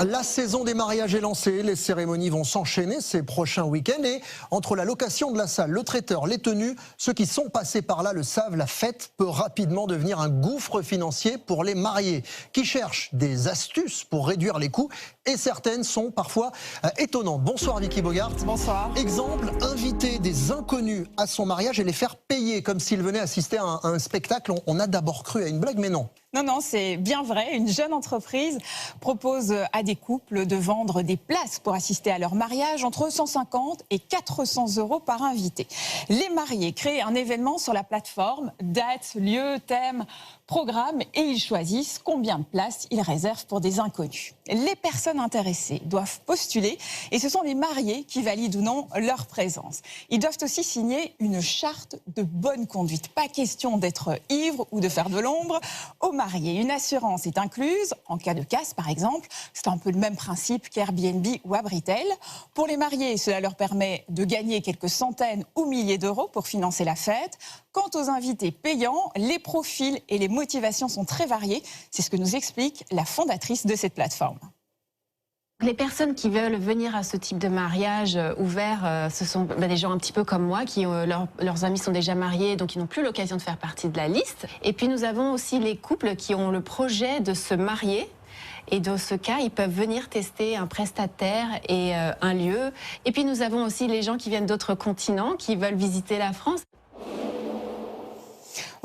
La saison des mariages est lancée, les cérémonies vont s'enchaîner ces prochains week-ends et entre la location de la salle, le traiteur, les tenues, ceux qui sont passés par là le savent, la fête peut rapidement devenir un gouffre financier pour les mariés qui cherchent des astuces pour réduire les coûts et certaines sont parfois étonnantes. Bonsoir Vicky Bogart. Bonsoir. Exemple, inviter des inconnus à son mariage et les faire payer comme s'ils venaient assister à un spectacle. On a d'abord cru à une blague mais non. Non, c'est bien vrai. Une jeune entreprise propose à des couples de vendre des places pour assister à leur mariage entre 150 et 400 euros par invité. Les mariés créent un événement sur la plateforme, date, lieu, thème, programme et ils choisissent combien de places ils réservent pour des inconnus. Les personnes intéressées doivent postuler et ce sont les mariés qui valident ou non leur présence. Ils doivent aussi signer une charte de bonne conduite. Pas question d'être ivre ou de faire de l'ombre aux mariés. Une assurance est incluse en cas de casse par exemple. C'est un peu le même principe qu'Airbnb ou Abritel. Pour les mariés, cela leur permet de gagner quelques centaines ou milliers d'euros pour financer la fête. Quant aux invités payants, les profils et les motivations sont très variés. C'est ce que nous explique la fondatrice de cette plateforme. Les personnes qui veulent venir à ce type de mariage ouvert, ce sont des gens un petit peu comme moi, qui leurs amis sont déjà mariés, donc ils n'ont plus l'occasion de faire partie de la liste. Et puis nous avons aussi les couples qui ont le projet de se marier. Et dans ce cas, ils peuvent venir tester un prestataire et un lieu. Et puis nous avons aussi les gens qui viennent d'autres continents, qui veulent visiter la France.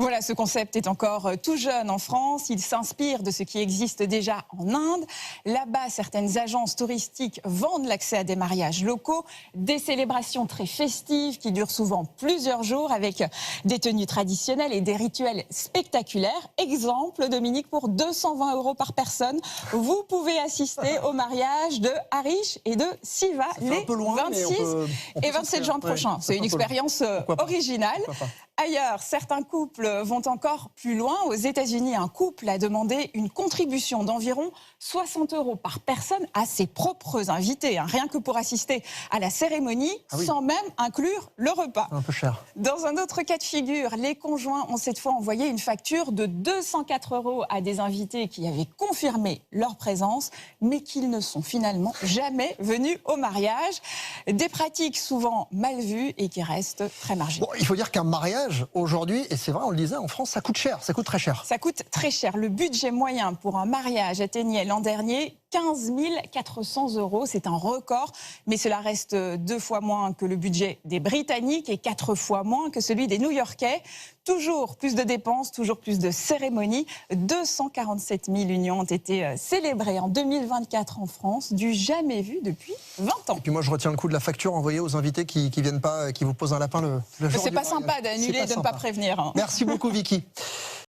Voilà, ce concept est encore tout jeune en France. Il s'inspire de ce qui existe déjà en Inde. Là-bas, certaines agences touristiques vendent l'accès à des mariages locaux, des célébrations très festives qui durent souvent plusieurs jours avec des tenues traditionnelles et des rituels spectaculaires. Exemple, Dominique, pour 220 euros par personne, vous pouvez assister au mariage de Harish et de Siva les 26 et 27 juin prochains. C'est une expérience originale. Ailleurs, certains couples vont encore plus loin. Aux États-Unis, un couple a demandé une contribution d'environ 60 euros par personne à ses propres invités, rien que pour assister à la cérémonie, sans même inclure le repas. Un peu cher. Dans un autre cas de figure, les conjoints ont cette fois envoyé une facture de 204 euros à des invités qui avaient confirmé leur présence, mais qu'ils ne sont finalement jamais venus au mariage. Des pratiques souvent mal vues et qui restent très marginales. Bon, il faut dire qu'un mariage, aujourd'hui, et c'est vrai, on le disait, en France, ça coûte cher, ça coûte très cher. Ça coûte très cher. Le budget moyen pour un mariage atteignait l'an dernier 15 400 euros. C'est un record, mais cela reste 2 fois moins que le budget des Britanniques et 4 fois moins que celui des New-Yorkais. Toujours plus de dépenses, toujours plus de cérémonies. 247 000 unions ont été célébrées en 2024 en France, du jamais vu depuis 20 ans. Et puis moi, je retiens le coup de la facture envoyée aux invités qui viennent pas, qui vous posent un lapin le jour du mariage. C'est pas sympa d'annuler et de ne pas prévenir. Merci beaucoup, Vicky.